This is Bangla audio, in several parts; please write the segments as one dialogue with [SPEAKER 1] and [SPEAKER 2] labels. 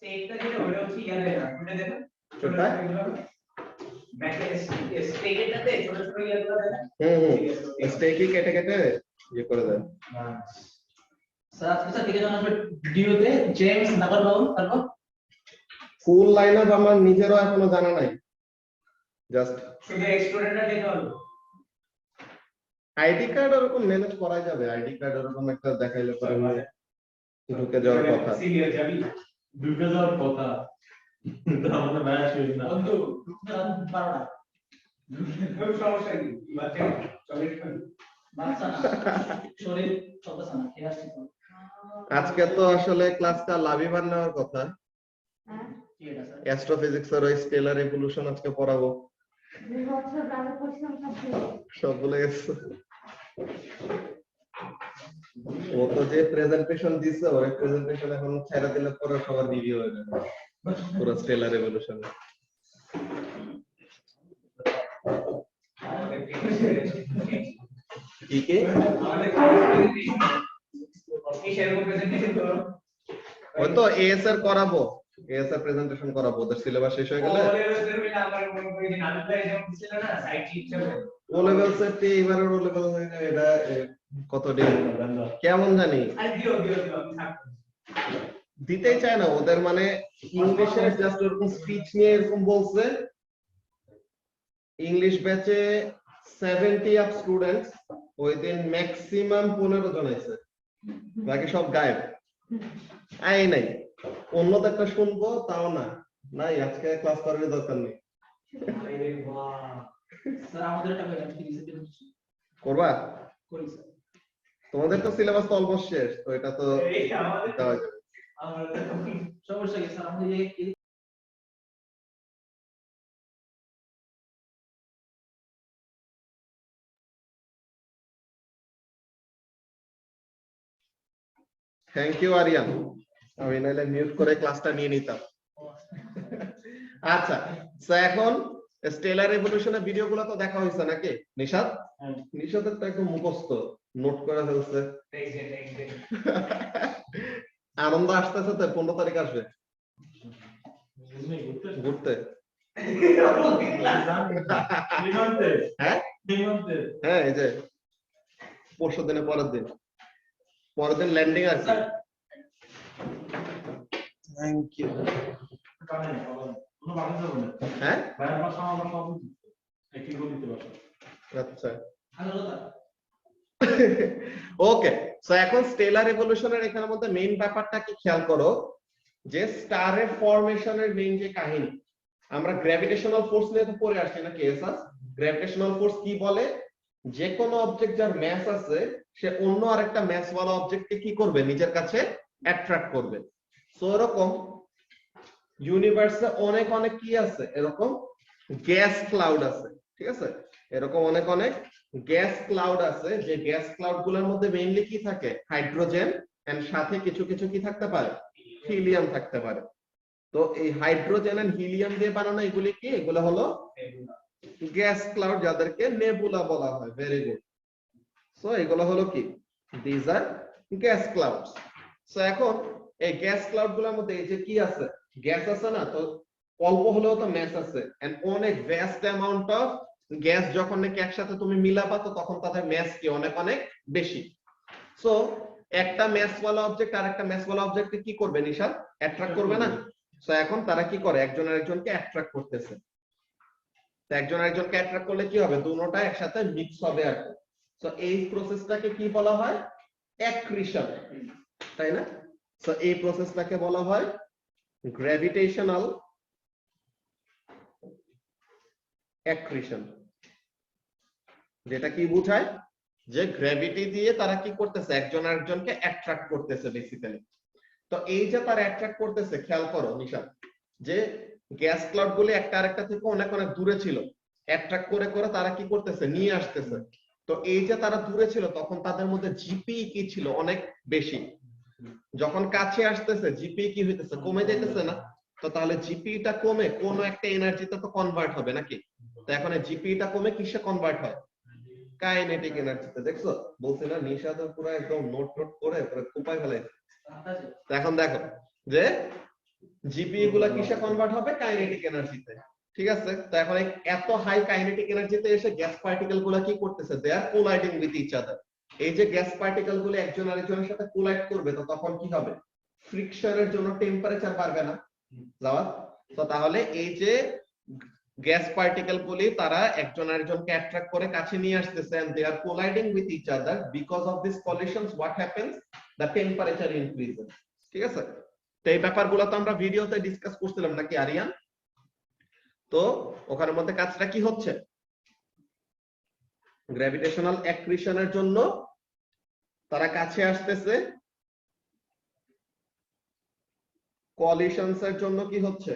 [SPEAKER 1] স্টেকটা যেটা ওটা হচ্ছে ইয়ারে না ওটা দেখো
[SPEAKER 2] ছোটটা
[SPEAKER 1] ব্যাকে স্টেকেটাতে ছোট ছোট ইয়াগুলো দেন
[SPEAKER 2] স্টেকই কেটে কেটে ইয়ে করে দেন
[SPEAKER 1] স্যার আজকে স্যার থেকে জানা ভিডিওতে জেমস নাম্বার বাবু তারপর
[SPEAKER 2] ফুল লাইনআপ আমার নিজেরও এখনো জানা নাই জাস্ট
[SPEAKER 1] শুধু স্টুডেন্টরা দেখে হলো
[SPEAKER 2] আইডি কার্ড এরকম ম্যানেজ করা যাবে আইডি কার্ড এরকম একটা দেখাইলে পরে ঢুকে যাওয়ার কথা
[SPEAKER 1] সিনিয়র যাবি
[SPEAKER 3] ঢুকে যাওয়ার কথা আমাদের ম্যাচ হইল না
[SPEAKER 1] বন্ধু ঢুকতে পারো না খুব সমস্যা কি বাচ্চা চলে বাচ্চা না শরীর চলতেছে না খেয়ে আসছি তো
[SPEAKER 2] আজকে তো আসলে ক্লাসটা লাভিবান নেওয়ার কথা
[SPEAKER 1] কি এটা স্যার
[SPEAKER 2] অ্যাস্ট্রোফিজিক্স এর ওই স্টেলার ইভোলিউশন আজকে পড়াবো সব ভুলে গেছে ও তো যে প্রেজেন্টেশন দিছে ওই প্রেজেন্টেশন এখন ছেড়ে দিলে পরে সবার রিভিউ হয়ে যাবে পুরো স্টেলার ইভোলিউশন কি কি ওই তো এএসআর করাবো এএসআর প্রেজেন্টেশন করাবো ওদের সিলেবাস শেষ হয়ে গেলে ও লেভেল সেট এবারে ও লেভেল এটা কত দিন কেমন জানি দিতেই চায় না ওদের মানে ইংলিশের জাস্ট এরকম স্পিচ নিয়ে এরকম বলছে ইংলিশ ব্যাচে 70 আপ স্টুডেন্টস ওই দিন ম্যাক্সিমাম 15 জন আছে বাকি সব গায়েব আই নাই অন্যদের একটা শুনবো তাও না নাই আজকে ক্লাস করার দরকার নেই
[SPEAKER 1] স্যার আমাদের এটা
[SPEAKER 2] করবা
[SPEAKER 1] করি স্যার
[SPEAKER 2] তোমাদের তো সিলেবাস তো অলমোস্ট শেষ তো এটা তো দেওয়া যাবে
[SPEAKER 1] সমস্যা কি স্যার আমাদের
[SPEAKER 2] থ্যাংক ইউ আরিয়ান আমি নাইলে মিউট করে ক্লাসটা নিয়ে নিতাম আচ্ছা তো এখন স্টেলার রেভলিউশনের ভিডিওগুলো তো দেখা হয়েছে নাকি নিশাদ নিশাদের তো একদম মুখস্থ নোট করে ফেলছে আনন্দ আসতেছে তো 15 তারিখ আসবে ঘুরতে হ্যাঁ হ্যাঁ এই যে পরশু দিনে পরের দিন ল্যান্ডিং আছে থ্যাংক ইউ হ্যাঁ আচ্ছা ওকে সো এখন স্টেলার রেভলিউশনের এখানের মধ্যে মেইন ব্যাপারটা কি খেয়াল করো যে স্টারের ফরমেশনের মেইন যে কাহিনী আমরা গ্র্যাভিটেশনাল ফোর্স নিয়ে তো পড়ে আসছি না কেএসএস গ্র্যাভিটেশনাল ফোর্স কি বলে যে কোনো অবজেক্ট যার ম্যাস আছে সে অন্য আরেকটা ম্যাসওয়ালা অবজেক্টকে কি করবে নিজের কাছে অ্যাট্রাক্ট করবে সো এরকম ইউনিভার্সে অনেক অনেক কি আছে এরকম গ্যাস ক্লাউড আছে ঠিক আছে এরকম অনেক অনেক গ্যাস ক্লাউড আছে যে গ্যাস ক্লাউড গুলোর মধ্যে মেইনলি কি থাকে হাইড্রোজেন এন্ড সাথে কিছু কিছু কি থাকতে পারে হিলিয়াম থাকতে পারে তো এই হাইড্রোজেন এন্ড হিলিয়াম দিয়ে বানানো এগুলি কি এগুলো হলো গ্যাস ক্লাউড যাদেরকে নেবুলা বলা হয় ভেরি গুড সো এগুলো হলো কি this are gas clouds so এখন এই গ্যাস ক্লাউড গুলোর মধ্যে এই যে কি আছে গ্যাস আছে না তো অল্প হলেও তো ম্যাস আছে এন্ড অনেক ভ্যাস্ট অ্যামাউন্ট অফ গ্যাস যখন নাকি একসাথে তুমি মিলাবা তো তখন তাদের ম্যাস কি অনেক অনেক বেশি সো একটা ম্যাসওয়ালা অবজেক্ট আর একটা ম্যাসওয়ালা অবজেক্টকে কি করবে নিশাদ অ্যাট্রাক্ট করবে না সো এখন তারা কি করে একজন আরেকজনকে অ্যাট্রাক্ট করতেছে তো একজন আরেকজনকে অ্যাট্রাক্ট করলে কি হবে দুটোটা একসাথে মিক্স হবে আর কি সো এই প্রসেসটাকে কি বলা হয় অ্যাক্রিশন তাই না সো এই প্রসেসটাকে বলা হয় গ্র্যাভিটেশনাল অ্যাক্রিশন যেটা কি বোঝায় যে গ্র্যাভিটি দিয়ে তারা কি করতেছে একজন আরেকজনকে অ্যাট্রাক্ট করতেছে বেসিক্যালি তো এই যে তারা অ্যাট্রাক্ট করতেছে খেয়াল করো নিশাদ যে গ্যাস ক্লাউড গুলো একটা আরেকটা থেকে অনেক অনেক দূরে ছিল অ্যাট্রাক্ট করে করে তারা কি করতেছে নিয়ে আসতেছে তো এই যে তারা দূরে ছিল তখন তাদের মধ্যে জিপি কি ছিল অনেক বেশি যখন কাছে আসতেছে জিপি কি হইতেছে কমে যাইতেছে না তো তাহলে জিপিটা কমে কোন একটা এনার্জিতে তো কনভার্ট হবে নাকি তো এখন জিপিটা কমে কিসে কনভার্ট হয় কাইনেটিক এনার্জিতে দেখছো বলছি না নিশাদ পুরো একদম নোট করে পুরো কোপায় ফেলে এখন দেখো যে জিপিই গুলা কিসে কনভার্ট হবে? কাইনেটিক এনার্জিতে। ঠিক আছে, তো এখন এত হাই কাইনেটিক এনার্জিতে এসে গ্যাস পার্টিকেল গুলা কি করতেছে? দে আর কোলাইডিং উইথ ইচ আদার। এই যে গ্যাস পার্টিকেল গুলো একজন আরেকজনের সাথে কোলাইড করবে, তো তখন কি হবে? ফ্রিকশনের জন্য টেম্পারেচার বাড়বে না জাওয়াদ? তো তাহলে এই যে গ্যাস পার্টিকেল গুলি তারা একজন আরেকজনকে অ্যাট্রাক্ট করে কাছে নিয়ে আসতেছে, and they are colliding with each other. Because of these collisions what happens? The temperature increases. ঠিক আছে, তো এই ব্যাপারগুলো তো আমরা ভিডিওতে ডিসকাস করছিলাম নাকি আরিয়ান? তো ওখানের মধ্যে কাজটা কি হচ্ছে? গ্র্যাভিটেশনাল অ্যাক্রিশনের জন্য তারা কাছে আসতেছে, কলিশনস এর জন্য কি হচ্ছে?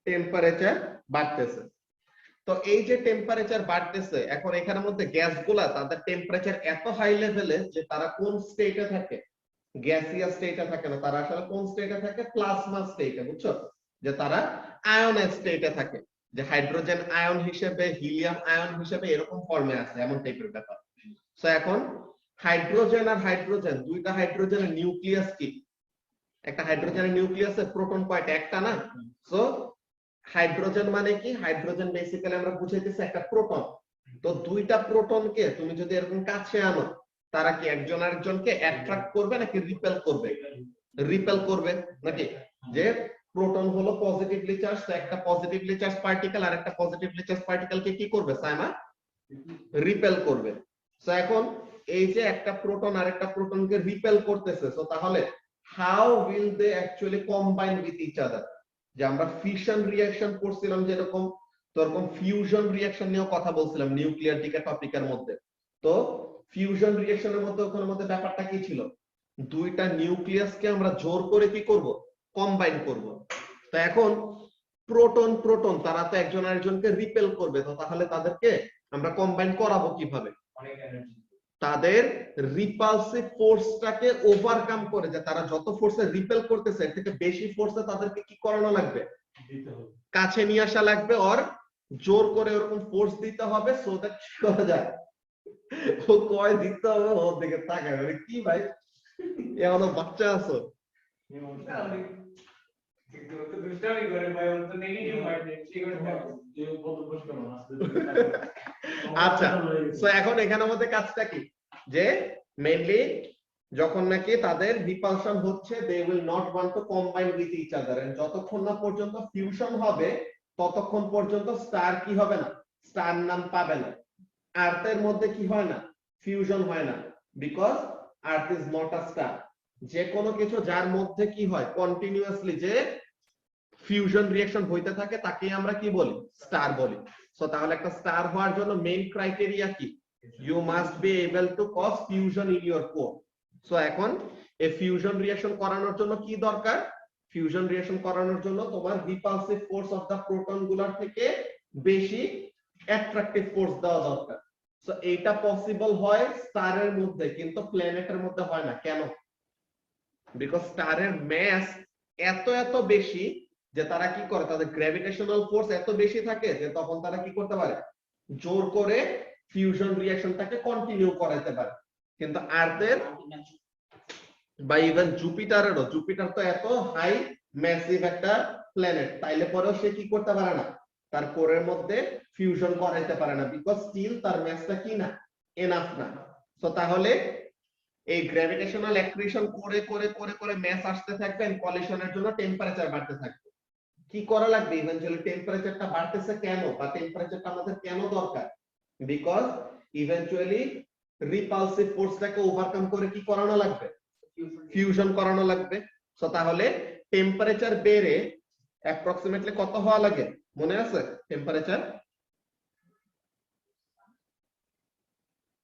[SPEAKER 2] টেম্পারেচার বাড়তেছে। তো এই যে টেম্পারেচার বাড়তেছে, এখন এখানের মধ্যে গ্যাসগুলা তাদের টেম্পারেচার এত হাই লেভেলে যে তারা কোন স্টেটে থাকে? গ্যাসিয়াস স্টেটে থাকে না, তারা আসলে কোন স্টেটে থাকে? প্লাজমা স্টেটে, বুঝছো? যে তারা আয়নের স্টেটে থাকে, যে হাইড্রোজেন আয়ন হিসেবে, হিলিয়াম আয়ন হিসেবে এরকম ফর্মে আছে, এমন টাইপের ব্যাপার। সো এখন হাইড্রোজেন আর হাইড্রোজেন, দুইটা হাইড্রোজেনের নিউক্লিয়াস কি? একটা হাইড্রোজেনের নিউক্লিয়াসে প্রোটন কয়টা? একটা না? সো হাইড্রোজেন মানে কি? হাইড্রোজেন বেসিক্যালি আমরা বুঝাইতেছি একটা প্রোটন। তো দুইটা প্রোটনকে তুমি যদি এরকম কাছে আনো, তারা কি একজন আরেকজনকে অ্যাট্রাক্ট করবে নাকি রিপেল করবে? রিপেল করবে নাকি? যে প্রোটন হলো পজিটিভলি চার্জ, তো একটা পজিটিভলি চার্জ পার্টিকেল আর একটা পজিটিভলি চার্জ পার্টিকেলকে কি করবে সাইমা? রিপেল করবে। সো এখন এই যে একটা প্রোটন আর একটা প্রোটনকে রিপেল করতেছে, সো তাহলে how will they actually combine with each other? যে আমরা ফিশন রিঅ্যাকশন করছিলাম যেরকম, তো এরকম ফিউশন রিঅ্যাকশন নিয়েও কথা বলছিলাম নিউক্লিয়ার দিকে টপিকের মধ্যে। তো ফিউশন রিঅ্যাকশনের মধ্যে ওখানের মধ্যে ব্যাপারটা কি ছিল? দুইটা নিউক্লিয়াসকে আমরা জোর করে কি করব? কম্বাইন করব। তো এখন প্রোটন প্রোটন তারা তো একজন আরেকজনকে রিপেল করবে, তো তাহলে তাদেরকে আমরা কম্বাইন করাবো কিভাবে?
[SPEAKER 3] অনেক এনার্জি।
[SPEAKER 2] তাদের রিপালসিভ ফোর্সটাকে ওভারকাম করে, যে তারা যত ফোর্সে রিপেল করতেছে এর থেকে বেশি ফোর্সে তাদেরকে কি করানো লাগবে?
[SPEAKER 3] দিতে হবে।
[SPEAKER 2] কাছে নিয়ে আসা লাগবে, আর জোর করে ওরকম ফোর্স দিতে হবে, সো দ্যাট কি করা যায়? ও কয় দিতে হবে, ওর দিকে তাকায় মানে কি ভাই, এখনো বাচ্চা আছো? আচ্ছা, সো এখন এখানের মধ্যে কাজটা কি? যে মেইনলি যখন নাকি তাদের রিপালশন হচ্ছে, they will not want to combine with each other, and যতক্ষণ না পর্যন্ত ফিউশন হবে ততক্ষণ পর্যন্ত স্টার কি হবে না? স্টার নাম পাবে না। আর্থের মধ্যে কি হয় না? ফিউশন হয় না, because earth is not a star. যে কোনো কিছু যার মধ্যে কি হয় কন্টিনিউয়াসলি যে ফিউশন রিঅ্যাকশন হইতে থাকে তাকে আমরা কি বলি? স্টার বলি। সো তাহলে একটা স্টার হওয়ার জন্য মেইন ক্রাইটেরিয়া কি? You must be able to cause fusion in your core. So এখন এই ফিউশন রিঅ্যাকশন করানোর জন্য কি দরকার? ফিউশন রিঅ্যাকশন করানোর জন্য তোমার repulsive force of the proton গুলোর থেকে বেশি অ্যাট্রাকটিভ ফোর্স দেওয়া দরকার। সো এইটা পসিবল হয় স্টারের মধ্যে, কিন্তু প্ল্যানেটের মধ্যে হয় না। কেন? বিকজ স্টারের ম্যাস এত এত বেশি যে তারা কি করে, তাদের গ্র্যাভিটেশনাল ফোর্স এত বেশি থাকে যে তখন তারা কি করতে পারে? জোর করে ফিউশন রিঅ্যাকশনটাকে কন্টিনিউ করাতে পারে। কিন্তু আর্থের বা ইভেন জুপিটারেরও, জুপিটার তো এত হাই ম্যাসিভ একটা প্ল্যানেট, তাইলে পরেও সে কি করতে পারে না? তার কোরের মধ্যে ফিউশন করাইতে পারে না, বিকজ স্টিল তার ম্যাসটা কি না? এনাফ না। সো তাহলে এই গ্র্যাভিটেশনাল অ্যাক্রিশন করে করে করে করে ম্যাস আসতে থাকবে, কলিশনের জন্য টেম্পারেচার বাড়তে থাকবে। কি করা লাগবে? ইভেন্চুয়ালি টেম্পারেচারটা বাড়তেছে কেন, বা টেম্পারেচারটা আমাদের কেন দরকার? বিকজ ইভেন্চুয়ালি রিপালসিভ ফোর্সটাকে ওভারকাম করে কি করানো লাগবে? ফিউশন করানো লাগবে। সো তাহলে টেম্পারেচার বেড়ে অ্যাপ্রক্সিমেটলি কত হওয়া লাগে মনে আছে? Temperature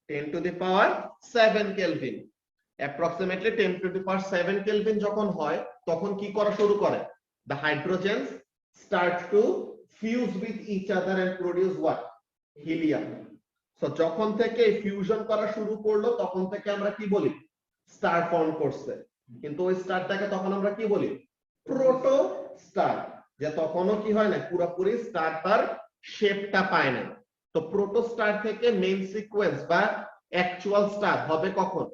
[SPEAKER 2] 10 to the power 7 kelvin, approximately 10 to the power 7 kelvin যখন হয় তখন কি করা শুরু করে? The hydrogens start to fuse with each other and produce what? Helium. So যখন থেকে ফিউশন করা শুরু করলো তখন থেকে আমরা কি বলি? স্টার ফর্ম করছে। কিন্তু ওই স্টারটাকে তখন আমরা কি বলি? Proto star. যে তখনও কি হয় না, পুরোপুরি স্টার তার শেপটা পায় না। তো প্রোটো স্টার থেকে মেইন সিকোয়েন্স বা অ্যাকচুয়াল স্টার হবে কখন?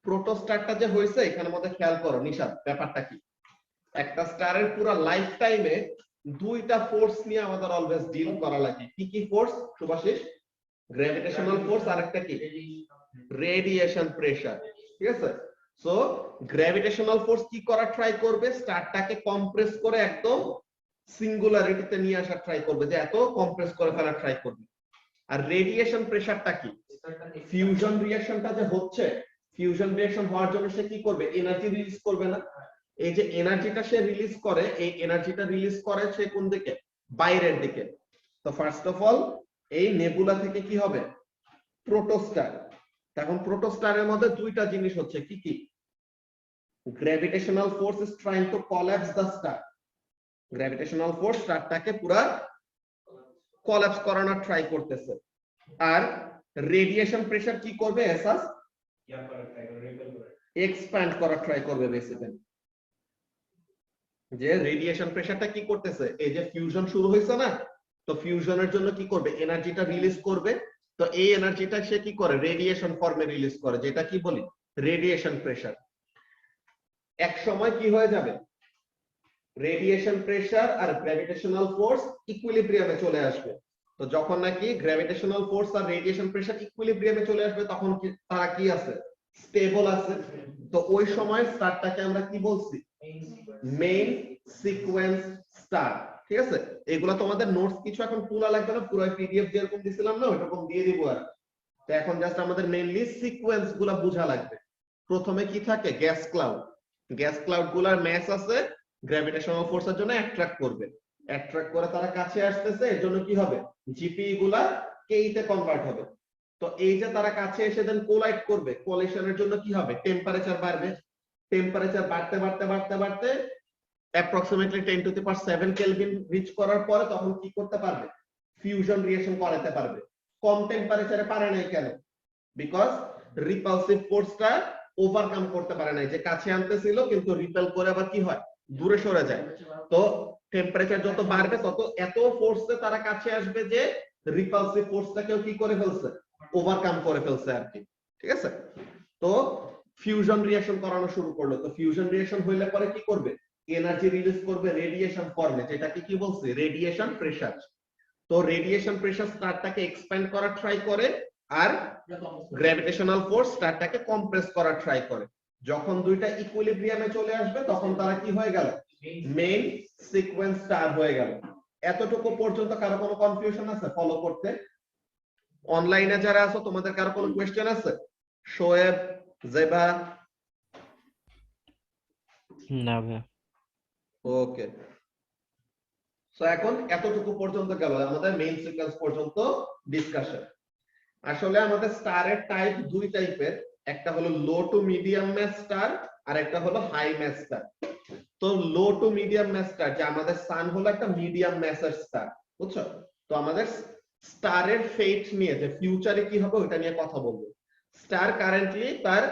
[SPEAKER 2] প্রোটোস্টারটা যে হয়েছে এখানের মধ্যে খেয়াল করো নিশাদ ব্যাপারটা কি, একটা স্টারের পুরো লাইফ টাইমে দুইটা ফোর্স নিয়ে আমাদের অলওয়েজ ডিল করা লাগে। কি কি ফোর্স শুভাশিস? গ্র্যাভিটেশনাল ফোর্স আর একটা কি রেডিয়েশন প্রেসার। ঠিক আছে, সো গ্র্যাভিটেশনাল ফোর্স কি করা ট্রাই করবে, স্টারটাকে কম্প্রেস করে একদম সিঙ্গুলারিটিতে নিয়ে আসা ট্রাই করবে, যে এত কম্প্রেস করে ফেলা ট্রাই করবে। আর রেডিয়েশন প্রেসারটা কি, ফিউশন রিঅ্যাকশনটা যে হচ্ছে, ফিউশন রিঅ্যাকশন হওয়ার জন্য সে কি করবে, এনার্জি রিলিজ করবে না? এই যে এনার্জিটা সে রিলিজ করে, এই এনার্জিটা রিলিজ করে সে কোন দিকে, বাইরের দিকে। তো ফার্স্ট অফ অল এই নেবুলা থেকে কি হবে, প্রোটোস্টার। এখন প্রোটোস্টারের মধ্যে দুইটা জিনিস হচ্ছে, কি কি? Gravitational force is trying to collapse the star. Gravitational force স্টারটাকে পুরা কোল্যাপস করানোর ট্রাই করতেছে। আর রেডিয়েশন প্রেসার কি করবে, এসাস এক্সপ্যান্ড করার ট্রাই করবে বেসিক্যালি। যে রেডিয়েশন প্রেসারটা কি করতেছে, এই যে ফিউশন শুরু হয়েছে না, তো ফিউশনের জন্য কি করবে, এনার্জিটা রিলিজ করবে। তো এই এনার্জিটা সে কি করে, রেডিয়েশন ফর্মে রিলিজ করে, যেটা কি বলি রেডিয়েশন প্রেসার। এক সময় কি হয়ে যাবে, রেডিয়েশন প্রেসার আর গ্র্যাভিটেশনাল ফোর্স ইকুইলিব্রিয়ামে চলে আসবে। তো যখন নাকি গ্র্যাভিটেশনাল ফোর্স আর রেডিয়েশন প্রেসার ইকুইলিব্রিয়ামে চলে আসবে, তখন কি তারা কি আছে, স্টেবল আছে। তো ওই সময় স্টারটাকে আমরা কি বলছি, মেইন সিকোয়েন্স স্টার। ঠিক আছে, এগুলা তোমাদের নোটস কিছু এখন তোলা লাগবে না, পুরো পিডিএফ যেরকম দিছিলাম না ওইরকম দিয়ে দিব। আর তো এখন জাস্ট আমাদের মেইনলি সিকোয়েন্স গুলা বোঝা লাগবে। প্রথমে কি থাকে, গ্যাস ক্লাউড। গ্যাস ক্লাউড গুলার ম্যাস আছে, গ্র্যাভিটেশনাল ফোর্সের জন্য অ্যাট্রাক্ট করবে, অ্যাট্রাক্ট করে তারা কাছে আসতেছে, এর জন্য কি হবে, জিপি গুলা কেই তে কনভার্ট হবে। তো এই যে তারা কাছে এসে দেন কোলাইড করবে, কোলিশনের জন্য কি হবে, টেম্পারেচার বাড়বে। টেম্পারেচার বাড়তে বাড়তে বাড়তে বাড়তে approximately 10 to the power 7 kelvin reach করার পরে তখন কি করতে পারবে, ফিউশন রিঅ্যাকশন করাতে পারবে। কম টেম্পারেচারে পারে নাই কেন, বিকজ রিপালসিভ ফোর্সটা ওভারকাম করতে পারে নাই, যে কাছে আনতেছিল কিন্তু রিপেল করে আবার কি হয়, দূরে সরে যায়। তো টেম্পারেচার যত বাড়বে তত এত ফোর্সে তারা কাছে আসবে যে রিপালসিভ ফোর্সটাকেও কি করে ফেলছে, ওভারকাম করে ফেলছে আর কি। ঠিক আছে, তো ফিউশন রিঅ্যাকশন করানো শুরু করলো। তো ফিউশন রিঅ্যাকশন হইলে পরে কি করবে, এনার্জি রিলিজ করবে রেডিয়েশন ফর্মে, যেটাকে কি বলছে, রেডিয়েশন প্রেসার। তো রেডিয়েশন প্রেসার স্টারটাকে এক্সপ্যান্ড করার ট্রাই করে, আর গ্র্যাভিটেশনাল ফোর্স স্টারটাকে কম্প্রেস করার ট্রাই করে। যখন দুইটা ইকুইলিব্রিয়ামে চলে আসবে তখন তারা কি হয়ে গেল, মেইন সিকোয়েন্স স্টার হয়ে গেল। এতটুকু পর্যন্ত কারো কোনো কনফিউশন আছে ফলো করতে? অনলাইনে যারা আছো তোমাদের কারো কোনো কোশ্চেন আছে? শোয়েব, জেবা?
[SPEAKER 4] না ভাই।
[SPEAKER 2] ওকে, সো এখন এতটুকু পর্যন্ত গেল আমাদের মেইন সিকোয়েন্স পর্যন্ত ডিসকাশন। আসলে আমাদের স্টারের টাইপ দুই টাইপের, একটা হলো low to medium mass star, আর একটা হলো হাই ম্যাস স্টার। তো low to medium mass star, যে আমাদের সান হলো একটা মিডিয়াম ম্যাসের স্টার, বুঝছো? তো আমাদের স্টারের ফেট নিয়ে, যে ফিউচারে কি হবে ওটা নিয়ে কথা বলবো। স্টার কারেন্টলি তার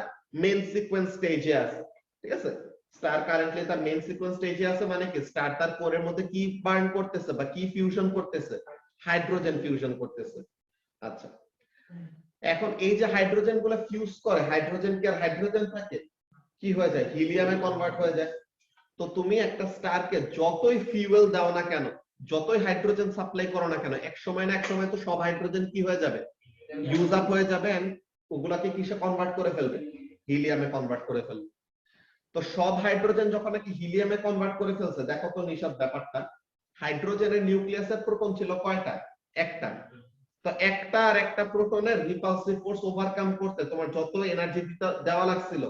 [SPEAKER 2] মেইন সিকোয়েন্স স্টেজে আছে। ঠিক আছে, স্টার কারেন্টলি তার মেইন সিকোয়েন্স স্টেজে আছে, মানে কি স্টার তার কোরের মধ্যে কি বার্ন করতেছে বা কি ফিউশন করতেছে, হাইড্রোজেন ফিউশন করতেছে। আচ্ছা, এখন এই যে হাইড্রোজেন গুলো ফিউজ করে, হাইড্রোজেন কি আর হাইড্রোজেন থাকে, কি হয়ে যায়, হিলিয়ামে কনভার্ট হয়ে যায়। তো তুমি একটা স্টারকে যতই ফিউয়েল দাও না কেন, যতই হাইড্রোজেন সাপ্লাই করো না কেন, এক সময় না এক সময় তো সব হাইড্রোজেন কি হয়ে যাবে, ইউজ আপ হয়ে যাবে, ওগুলাকে কিসে কনভার্ট করে ফেলবে, হিলিয়ামে কনভার্ট করে ফেলবে। তো সব হাইড্রোজেন যখন নাকি হিলিয়ামে কনভার্ট করে ফেলছে, দেখো তো নিশাদ ব্যাপারটা, হাইড্রোজেনের নিউক্লিয়াসের প্রোটন ছিল কয়টা, একটা। তো একটা আর একটা প্রোটনের রিপালসিভ ফোর্স ওভারকাম করতে তোমার যত এনার্জি দেওয়া লাগছিল,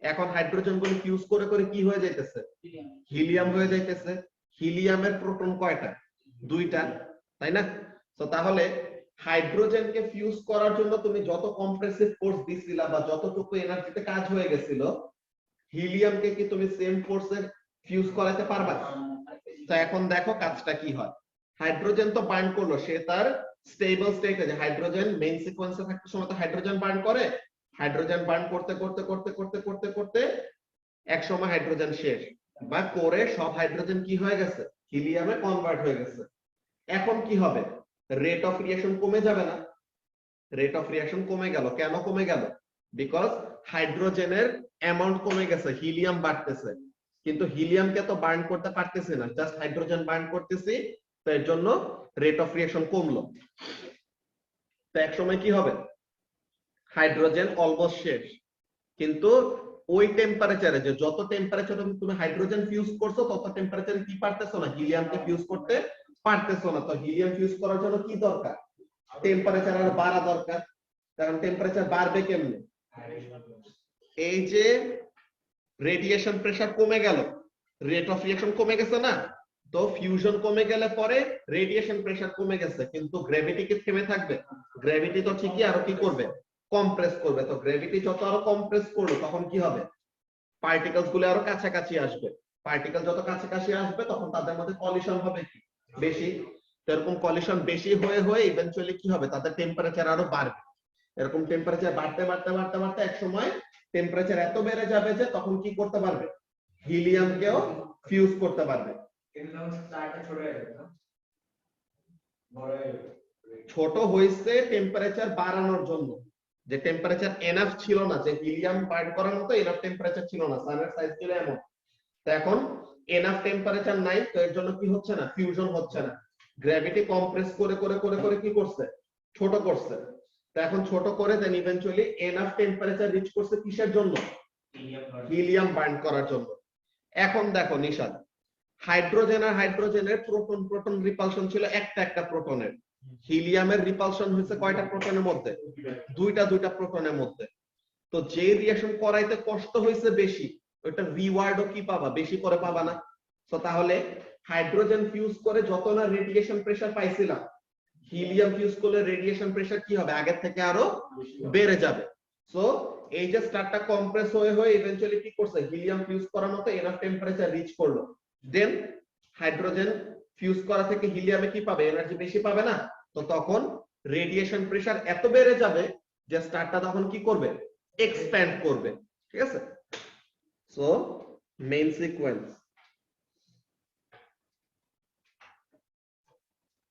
[SPEAKER 2] এখন হাইড্রোজেন গুলো ফিউজ করে করে কি হয়ে যাইতেছে, হিলিয়াম হয়ে যাইতেছে। হিলিয়ামের প্রোটন কয়টা, দুইটা, তাই না? তো তাহলে হাইড্রোজেনকে ফিউজ করার জন্য তুমি যত কম্প্রেসিভ ফোর্স দিছিলা বা যতটুকু এনার্জিতে কাজ হয়ে গেছিল, হিলিয়ামকে কি তুমি সেম ফোর্সে ফিউজ করাতে পারবা? তো এখন দেখো কাজটা কি হয়। হাইড্রোজেন তো বার্ন করলো, সে তার স্টেবল স্টেটে, যে হাইড্রোজেন মেইন সিকোয়েন্সে থাকতে সময় তো হাইড্রোজেন বার্ন করে, হাইড্রোজেন বার্ন করতে করতে করতে করতে করতে করতে এক সময় হাইড্রোজেন শেষ, বা কোরে সব হাইড্রোজেন কি হয়ে গেছে, হিলিয়ামে কনভার্ট হয়ে গেছে। এখন কি হবে, রেট অফ রিঅ্যাকশন কমে যাবে না? রেট অফ রিঅ্যাকশন কমে গেল, কেন কমে গেল, বিকজ হাইড্রোজেনের অ্যামাউন্ট কমে গেছে, হিলিয়াম বাড়তেছে, কিন্তু হিলিয়ামকে তো বার্ন করতে পারতেছি না, জাস্ট হাইড্রোজেন বার্ন করতেছি, তো এর জন্য রেট অফ রিঅ্যাকশন কমলো। তো এক সময় কি হবে, হাইড্রোজেন অলমোস্ট শেষ, কিন্তু ওই টেম্পারেচারে, যে যত টেম্পারেচারে তুমি হাইড্রোজেন ফিউজ করছো তত টেম্পারেচারে কি পারতেছো না, হিলিয়ামকে ফিউজ করতে পারতেছো না। তো হিলিয়াম ফিউজ করার জন্য কি দরকার, টেম্পারেচার আরো বাড়া দরকার, কারণ টেম্পারেচার বাড়বে কেমনে, এই যে রেডিয়েশন প্রেসার কমে গেল, রেট অফ রিঅ্যাকশন কমে গেছে না, তো ফিউশন কমে গেলে পরে রেডিয়েশন প্রেসার কমে গেছে, কিন্তু গ্র্যাভিটি কি থেমে থাকবে, গ্র্যাভিটি তো ঠিকই আরো কি করবে, কম্প্রেস করবে। তো গ্র্যাভিটি যত আরো কম্প্রেস করলো তখন কি হবে, পার্টিকেলস গুলো আরো কাছাকাছি আসবে, পার্টিকেল যত কাছাকাছি আসবে তখন তাদের মধ্যে কলিশন হবে কি বেশি, এরকম কলিশন বেশি হয়ে হয়ে ইভেন্চুয়ালি কি হবে, তাদের টেম্পারেচার আরো বাড়বে। এরকম টেম্পারেচার বাড়তে বাড়তে বাড়তে বাড়তে এক সময় টেম্পারেচার এত বেড়ে যাবে যে তখন কি করতে পারবে, হিলিয়ামকেও ফিউজ করতে পারবে। ছোট হয়েছে টেম্পারেচার বাড়ানোর জন্য, যে টেম্পারেচার এনাফ ছিল না, যে হিলিয়াম বার্ন করার মতো এনাফ টেম্পারেচার ছিল না, সানের সাইজ ছিল এমন, তো এখন এনাফ টেম্পারেচার নাই, তো এর জন্য কি হচ্ছে না, ফিউশন হচ্ছে না, গ্র্যাভিটি কম্প্রেস করে করে করে করে কি করছে, ছোট করছে। তো এখন ছোট করে দেন ইভেন্চুয়ালি এনাফ টেম্পারেচার রিচ করছে কিসের জন্য, হিলিয়াম বার্ন করার জন্য। এখন দেখো নিশাদ, হাইড্রোজেন আর হাইড্রোজেনের প্রোটন প্রোটন রিপালশন ছিল একটা একটা প্রোটনের, হিলিয়ামের রিপালশন হয়েছে কয়টা প্রোটনের মধ্যে, দুইটা দুইটা প্রোটনের মধ্যে। তো যে রিঅ্যাকশন করাইতে কষ্ট হয়েছে বেশি, ওটা রিওয়ার্ডও কি পাবা, বেশি করে পাবা না। তো তাহলে হাইড্রোজেন ফিউজ করে যত না রেডিয়েশন প্রেসার পাইছিলাম, হিলিয়াম ফিউজ করলে রেডিয়েশন প্রেসার কি হবে, আগের থেকে আরো বেড়ে যাবে। সো এই যে স্টারটা কম্প্রেস হয়ে হয়ে ইভেন্চুয়ালি কি করছে, হিলিয়াম ফিউজ করার মতো এনাফ টেম্পারেচার রিচ করলো, দেন হাইড্রোজেন ফিউজ করা থেকে হিলিয়ামে কি পাবে, এনার্জি বেশি পাবে না, তো তখন রেডিয়েশন প্রেসার এত বেড়ে যাবে যে স্টারটা তখন কি করবে, এক্সপ্যান্ড করবে। ঠিক আছে, সো মেইন সিকোয়েন্স,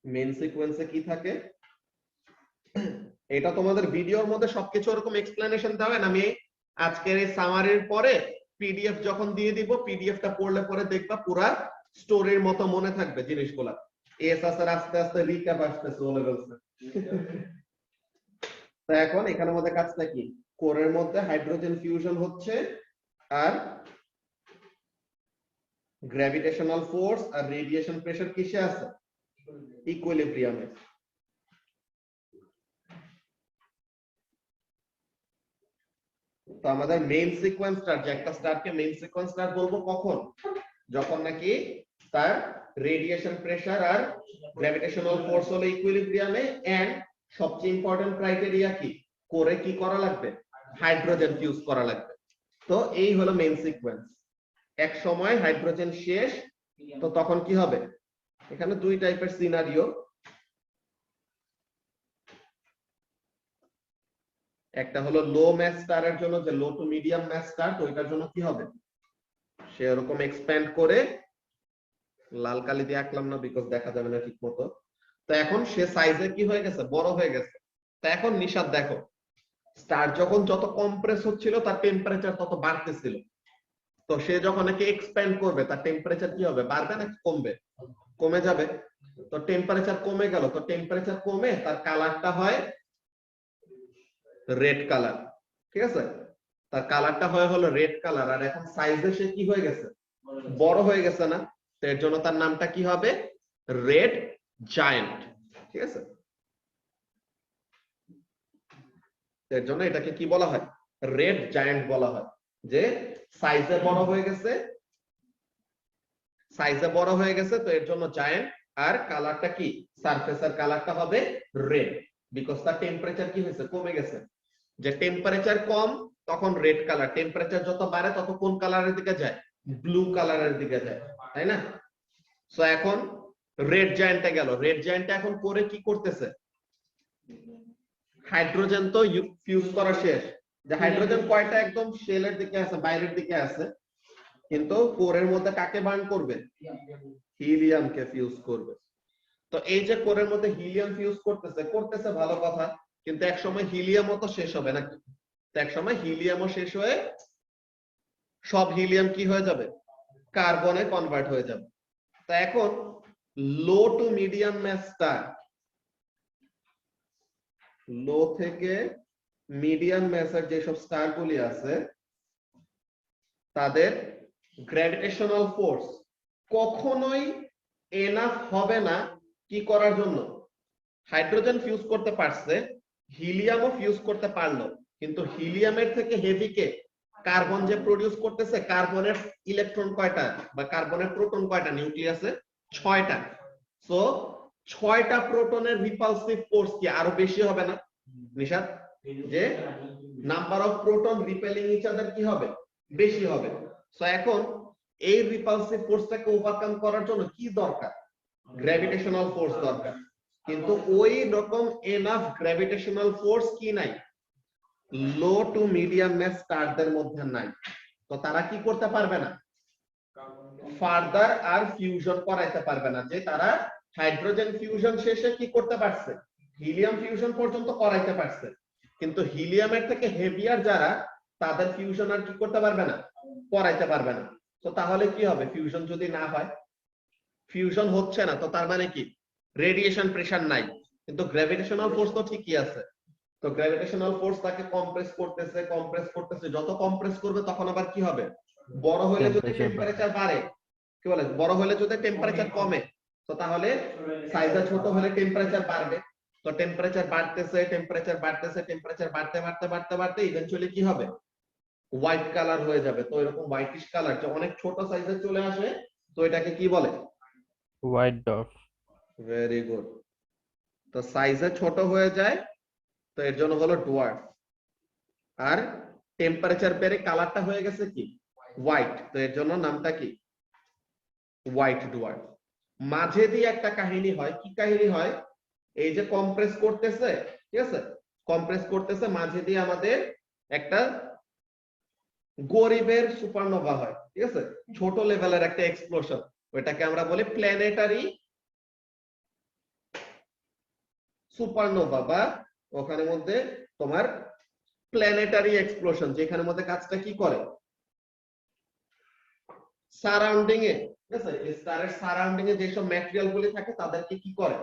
[SPEAKER 2] মেইন সিকোয়েন্সে কি থাকে, এটা তোমাদের ভিডিওর মধ্যে সবকিছু এরকম এক্সপ্লেনেশন দেওয়া হয় না, আমি আজকের এই সামারির পরে পিডিএফ যখন দিয়ে দিব, পিডিএফটা পড়লে পরে দেখবা পুরা স্টোরির মতো মনে থাকবে জিনিসগুলা। এসএস এর আস্তে আস্তে রিক্যাপ আসতেছে ও লেভেলসে। তো এখন এখানের মধ্যে কাজটা কি, কোরের মধ্যে হাইড্রোজেন ফিউশন হচ্ছে, আর গ্র্যাভিটেশনাল ফোর্স আর রেডিয়েশন প্রেসার কিসে আছে, ইকুইলিব্রিয়ামে। তো আমাদের মেইন সিকোয়েন্স স্টার, যে একটা স্টারকে মেইন সিকোয়েন্স স্টার বলবো কখন, যখন নাকি তার রেডিয়েশন প্রেসার আর গ্র্যাভিটেশনাল ফোর্স হলো ইকুইলিব্রিয়ামে, এন্ড সবচেয়ে ইম্পর্টেন্ট ক্রাইটেরিয়া কি, কোরে কি করা লাগবে, হাইড্রোজেন ফিউজ করা লাগবে। তো এই হলো মেইন সিকোয়েন্স। এক সময় হাইড্রোজেন শেষ, তো তখন কি হবে, এখানে দুই টাইপের সিনারিও, একটা হলো লো ম্যাস স্টারের জন্য, যে low to medium mass star, তো ওইটার জন্য কি হবে, সে এরকম এক্সপ্যান্ড করে, লাল কালি দিয়ে আঁকলাম না বিকজ দেখা যাবে না ঠিক মতো, তো এখন সে সাইজে কি হয়ে গেছে, বড় হয়ে গেছে। তো এখন নিশাদ দেখো, স্টার যখন যত কম্প্রেস হচ্ছিল তার টেম্পারেচার তত বাড়তেছিল, তো সে যখন নাকি এক্সপ্যান্ড করবে তার টেম্পারেচার কি হবে, বাড়বে নাকি কমবে, কমে যাবে। তো টেম্পারেচার কমে গেল, তো টেম্পারেচার কমে তার কালারটা হয় রেড কালার। ঠিক আছে, তার কালারটা হয় হলো রেড কালার, আর এখন সাইজে সে কি হয়ে গেছে, বড় হয়ে গেছে না, তো এর জন্য তার নামটা কি হবে, রেড জায়ান্ট। ঠিক আছে, এর জন্য এটাকে কি বলা হয়, রেড জায়ান্ট বলা হয়, যে সাইজে বড় হয়ে গেছে, সাইজে বড় হয়ে গেছে, তো এর জন্য জায়ান্ট। আর কালারটা কি, সারফেসের কালারটা হবে রেড, বিকজ তার টেম্পারেচার কি হয়েছে, কমে গেছে। যে টেম্পারেচার কম তখন রেড কালার, টেম্পারেচার যত বাড়ে তত কোন কালারের দিকে যায়, ব্লু কালারের দিকে যায়, তাই না। সো এখন রেড জায়ান্টে গেল, রেড জায়ান্টে এখন করে কি করতেছে, হাইড্রোজেন তো ফিউজ করা শেষ, যে হাইড্রোজেন কয়টা একদম শেলের দিকে আছে, বাইরের দিকে আছে, কিন্তু কোরের মধ্যে কাকে বার্ন করবে, হিলিয়ামকে ফিউজ করবে। তো এই যে কোরের মধ্যে হিলিয়াম ফিউজ করতেছে করতেছে ভালো কথা, কিন্তু এক সময় হিলিয়ামও তো শেষ হবে নাকি, তো এক সময় হিলিয়ামও শেষ হয়ে সব হিলিয়াম কি হয়ে যাবে, কার্বনে কনভার্ট হয়ে যাবে। তো এখন low to medium mass star, low থেকে মিডিয়াম মাসের যেসব স্টার গুলি আছে তাদের গ্র্যাভিটেশনাল ফোর্স কখনোই এনাফ হবে না কি করার জন্য, হাইড্রোজেন ফিউজ করতে পারছে, হিলিয়ামও ফিউজ করতে পারলো, কিন্তু হিলিয়ামের থেকে হেভিকে কার্বন যে প্রডিউস করতেছে, কার্বনের ইলেকট্রন কয়টা বা কার্বনের প্রোটন কয়টা নিউক্লিয়াসে, 6টা। সো 6টা প্রোটনের রিপালসিভ ফোর্স কি আরো বেশি হবে না নিশাদ, যে number of proton repelling each other কি হবে, বেশি হবে। সো এখন এই রিপালসিভ ফোর্সটাকে ওভারকাম করার জন্য কি দরকার, গ্র্যাভিটেশনাল ফোর্স দরকার, কিন্তু ওই রকম এনাফ গ্র্যাভিটেশনাল ফোর্স কি নাই, লো টু মিডিয়াম মাস স্টারদের মধ্যে নাই। তো তারা কি করতে পারবে না, ফার্দার আর ফিউশন করাইতে পারবে না, যে তারা হাইড্রোজেন ফিউশন শেষে কি করতে পারছে, হিলিয়াম ফিউশন পর্যন্ত করাইতে পারছে, কিন্তু হিলিয়ামের থেকে হেভিয়ার যারা তাদের ফিউশন আর কি করতে পারবে না, করাইতে পারবে না। তো তাহলে কি হবে, ফিউশন যদি না হয়, ফিউশন হচ্ছে না, তো তার মানে কি রেডিয়েশন প্রেসার নাই, কিন্তু গ্র্যাভিটেশনাল ফোর্স তো ঠিকই আছে। তো গ্র্যাভিটেশনাল ফোর্স তাকে কম্প্রেস করতেছে, যত কম্প্রেস করবে তখন আবার কি হবে, বড় হলে যদি টেম্পারেচার বাড়ে, কি বলে, বড় হলে যদি টেম্পারেচার কমে, তো তাহলে সাইজটা ছোট হলে টেম্পারেচার বাড়বে। তো টেম্পারেচার বাড়তে ইভেন্চুয়ালি কি হবে, হোয়াইট কালার হয়ে যাবে। তো এরকম হোয়াইটিশ কালার যে অনেক ছোট সাইজে চলে আসে, তো এটাকে কি বলে,
[SPEAKER 4] হোয়াইট ডর্ফ।
[SPEAKER 2] Very good. তো সাইজে ছোট হয়ে যায়, তো এর জন্য হলো ডোয়ার্ফ। আর টেম্পারেচার বেড়ে কালারটা হয়ে গেছে কি, হোয়াইট, তো এর জন্য নামটা কি, হোয়াইট ডোয়ার্ফ। মাঝে দিয়ে একটা কাহিনী হয়, কি কাহিনী হয়, এই যে কম্প্রেস করতেছে, ঠিক আছে, কম্প্রেস করতেছে, মাঝে দিয়ে আমাদের একটা গরিবের সুপারনোভা হয়, ঠিক আছে, ছোট লেভেলের একটা এক্সপ্লোশন, ওইটাকে আমরা বলি প্ল্যানেটারি সুপারনোভা, বা ওখানে মধ্যে তোমার প্ল্যানেটারি এক্সপ্লোশন, যেখানে মধ্যে কাজটা কি করে, সারাউন্ডিং এ, ঠিক আছে, স্টারের সারাউন্ডিং এ যেসব ম্যাটেরিয়াল গুলি থাকে তাদেরকে কি করে,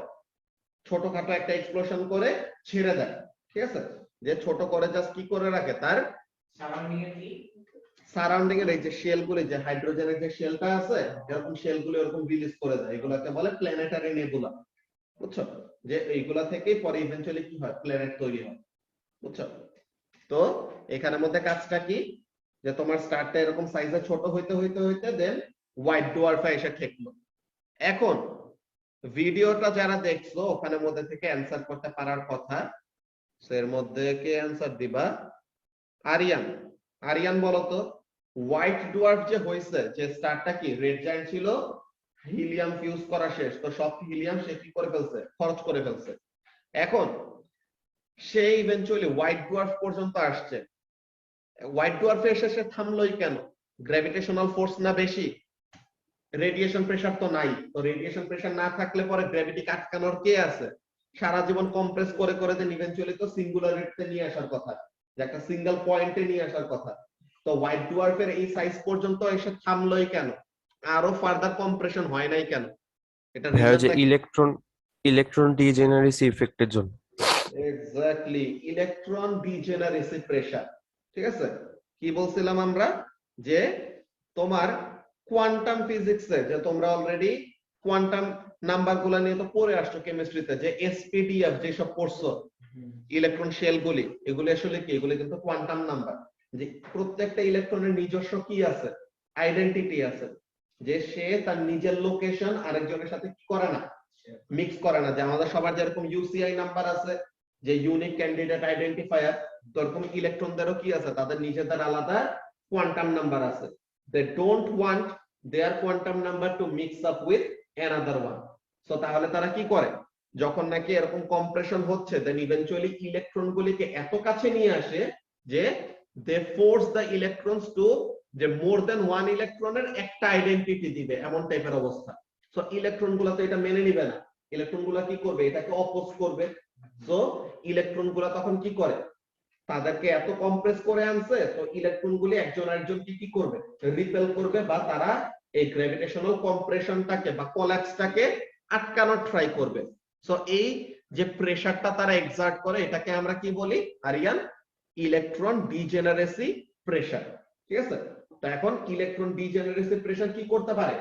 [SPEAKER 2] ছোটখাটো একটা এক্সপ্লোশন করে ছেড়ে দেয়, ঠিক আছে, যে ছোট করে জাস্ট কি করে রাখে, তার সারাউন্ডিং এর এই যে শেল গুলি, যে হাইড্রোজেনের যে শেলটা আছে, এরকম শেল গুলো এরকম রিলিজ করে দেয়, এগুলোকে বলে প্ল্যানেটারি নেবুলা, বুঝছো, যে এইগুলা থেকেই পরে ইভেন্চুয়ালি কি হয়, প্ল্যানেট তৈরি হয়, বুঝছো। তো এখানের মধ্যে কাজটা কি, যে তোমার স্টারটা এরকম সাইজে ছোট হইতে হইতে হইতে দেন হোয়াইট ডোয়ার্ফে এসে ঠেকলো। এখন ভিডিওটা যারা দেখছো ওখানে মধ্যে থেকে অ্যানসার করতে পারার কথা, এর মধ্যে কে অ্যানসার দিবা, আরিয়ান। আরিয়ান বলো তো, হোয়াইট ডোয়ার্ফ যে হইছে, যে স্টারটা কি রেড জায়ান্ট ছিল, হিলিয়াম ফিউজ করা শেষ, তো সব হিলিয়াম সে কি করে ফেলছে, খরচ করে ফেলছে। এখন সে ইভেন্চুয়ালি হোয়াইট ডোয়ার্ফ পর্যন্ত আসছে, হোয়াইট ডোয়ার্ফে এসে সে থামলোই কেন, গ্র্যাভিটেশনাল ফোর্স না বেশি, রেডিয়েশন প্রেসার তো নাই, তো রেডিয়েশন প্রেসার না থাকলে পরে গ্র্যাভিটি আটকানোর কে আছে, সারা জীবন কম্প্রেস করে করে দেন ইভেন্চুয়ালি তো সিঙ্গুলারিটিতে নিয়ে আসার কথা, যে একটা সিঙ্গেল পয়েন্টে নিয়ে আসার কথা। তো হোয়াইট ডোয়ার্ফের এই সাইজ পর্যন্ত এসে থামলোই কেন, আরো ফার্দার কম্প্রেশন হয় নাই কেন, এটা
[SPEAKER 4] যে ইলেকট্রন ডিজেনারেসি ইফেক্টের জন্য।
[SPEAKER 2] এক্স্যাক্টলি, ইলেকট্রন ডিজেনারেসি প্রেসার, ঠিক আছে। কি বলছিলাম আমরা, যে তোমার কোয়ান্টাম ফিজিক্সে, যে তোমরা অলরেডি কোয়ান্টাম নাম্বার গুলা নিয়ে তো পড়ে আসছো কেমিস্ট্রিতে, যে এসপিডিএফ যেসব পড়ছো, ইলেকট্রন শেল গুলি, এগুলি আসলে কি, এগুলি কিন্তু কোয়ান্টাম নাম্বার, যে প্রত্যেকটা ইলেকট্রনের নিজস্ব কি আছে, আইডেন্টিটি আছে, যে সে তার নিজের লোকেশন আরেকজনের সাথে কি করে না, মিক্স করে না। যে আমাদের সবার যেরকম ইউসিআই নাম্বার আছে, যে ইউনিক ক্যান্ডিডেট আইডেন্টিফায়ার, তো এরকম ইলেকট্রনদেরও কি আছে, তাদের নিজেদের আলাদা কোয়ান্টাম নাম্বার আছে। They don't want their quantum number to mix up with another one. So তাহলে তারা কি করে, যখন নাকি এরকম কম্প্রেশন হচ্ছে, দেন ইভেন্চুয়ালি ইলেকট্রন গুলিকে এত কাছে নিয়ে আসে যে দে ফোর্স দ্য ইলেকট্রনস টু, যে মোর দেন ওয়ান ইলেকট্রনের একটা আইডেন্টিটি দিবে, এমন টাইপের অবস্থা। সো ইলেকট্রন গুলা তো এটা মেনে নিবে না, ইলেকট্রন গুলা কি করবে, এটাকে অপোজ করবে। সো ইলেকট্রন গুলা তখন কি করে, তাদেরকে এত কম্প্রেস করে আনছে, তো ইলেকট্রনগুলি একজন আরেকজনকে কি করবে, রিপেল করবে, বা তারা এই গ্র্যাভিটেশনাল কম্প্রেশনটাকে বা কোল্যাপসটাকে আটকানোর ট্রাই করবে। সো এই যে প্রেসারটা তারা এক্সার্ট করে, এটাকে আমরা কি বলি আরিয়ান, ইলেকট্রন ডিজেনারেসি প্রেসার। ঠিক আছে, তো এখন ইলেকট্রন ডিজেনারেসি প্রেসার কি করতে পারে,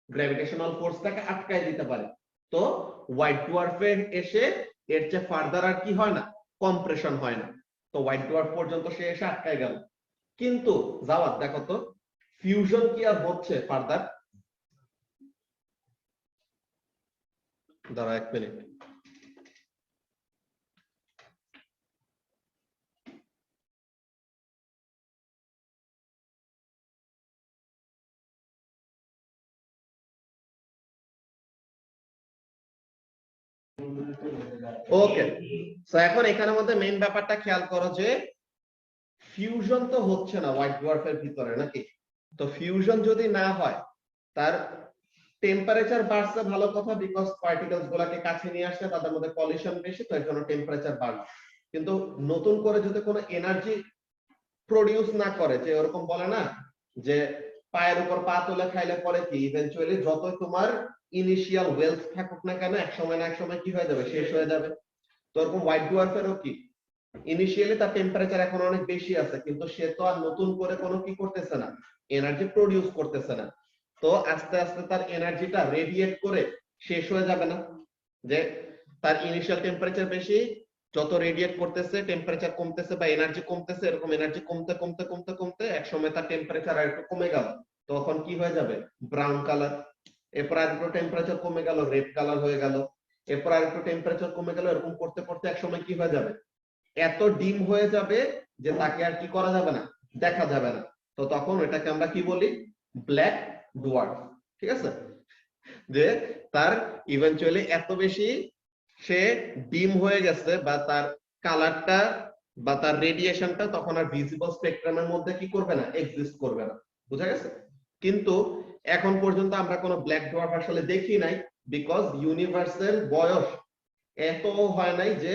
[SPEAKER 2] গ্র্যাভিটেশনাল ফোর্সটাকে আটকায় দিতে পারে। তো হোয়াইট ডোয়ার্ফে এসে এর চেয়ে ফার্দার আর কি হয় না, কম্প্রেশন হয় না। তো হোয়াইট ডোয়ার্ফ পর্যন্ত সে এসে আটকায় গেল। কিন্তু জাওয়াদ দেখো তো, ফিউশন কি আর হচ্ছে ফার্দার? দাঁড়া 1 মিনিট। ওকে, সো এখন এখানের মধ্যে মেইন ব্যাপারটা খেয়াল করো যে ফিউশন তো হচ্ছে না হোয়াইট ডোয়ার্ফের ভিতরে, নাকি? তো ফিউশন যদি না হয়, তার টেম্পারেচার বাড়ছে, ভালো কথা, বিকজ পার্টিকেলস গুলাকে কাছে নিয়ে আসছে, তাদের মধ্যে পলিউশন বেশি, তো এর জন্য টেম্পারেচার বাড়বে। কিন্তু নতুন করে যদি কোনো এনার্জি প্রডিউস না করে, যে ওরকম বলে না যে পায়ের উপর পা তুলে খাইলে পরে কি ইভেন্চুয়ালি যতই তোমার ইনিশিয়াল ওয়েলথ থাকুক না কেন, এক সময় না এক সময় কি হয়ে যাবে, শেষ হয়ে যাবে। তো এরকম হোয়াইট ডোয়ার্ফেরও কি ইনিশিয়ালি তার টেম্পারেচার এখন অনেক বেশি আছে, কিন্তু সে তো আর নতুন করে কোনো কি করতেছে না, এনার্জি প্রডিউস করতেছে না। তো আস্তে আস্তে তার এনার্জিটা রেডিয়েট করে শেষ হয়ে যাবে না? যে তার ইনিশিয়াল টেম্পারেচার বেশি, যত রেডিয়েট করতেছে টেম্পারেচার কমতেছে বা এনার্জি কমতেছে, এরকম এনার্জি কমতে কমতে কমতে কমতে এক সময় তার টেম্পারেচার আর একটু কমে গেল, তখন কি হয়ে যাবে, ব্রাউন কালার। এরপর আর একটু টেম্পারেচার কমে গেল, রেড কালার হয়ে গেল। এরপর আর একটু টেম্পারেচার কমে গেল, এরকম করতে করতে এক সময় কি হয়ে যাবে, এত ডিম হয়ে যাবে যে তাকে আর কি করা যাবে না, দেখা যাবে না। তো তখন এটাকে আমরা কি বলি, ব্ল্যাক ডোয়ার্ফ। ঠিক আছে, যে তার ইভেন্চুয়ালি এত বেশি সে ডিম হয়ে গেছে, বা তার কালারটা বা তার রেডিয়েশনটা তখন আর ভিজিবল স্পেকট্রামের মধ্যে কি করবে না, এক্সিস্ট করবে না। বুঝা গেছে? কিন্তু এখন পর্যন্ত আমরা কোনো ব্ল্যাক ডোয়ার্ফ আসলে দেখি নাই, বিকজ ইউনিভার্সের বয়স এত হয় নাই যে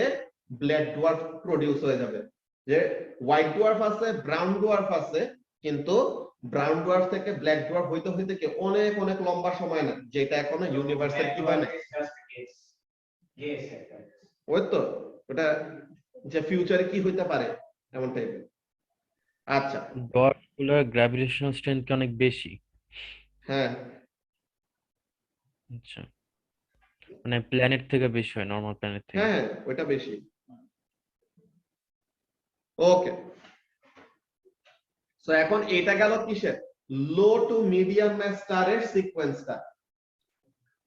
[SPEAKER 2] ব্ল্যাক ডোয়ার্ফ প্রডিউস হয়ে যাবে। যে হোয়াইট ডোয়ার্ফ আছে, ব্রাউন ডোয়ার্ফ আছে, কিন্তু ব্রাউন ডোয়ার্ফ থেকে ব্ল্যাক ডোয়ার্ফ হইতে হইতে কি অনেক অনেক লম্বা সময় না, যেটা এখনো ইউনিভার্সের কি হয় না। ওই তো ওটা যে ফিউচারে কি হইতে পারে এমন টাইপের। আচ্ছা,
[SPEAKER 5] ডট গুলোর গ্র্যাভিটেশনাল স্ট্রেংথ কি অনেক বেশি?
[SPEAKER 2] হ্যাঁ
[SPEAKER 5] আচ্ছা, মানে প্ল্যানেট থেকে বেশি হয়, নরমাল প্ল্যানেট থেকে?
[SPEAKER 2] হ্যাঁ ওইটা বেশি। ওকে, সো এখন এটা গেল কিসের, লো টু মিডিয়াম ম্যাস স্টারের সিকোয়েন্সটা।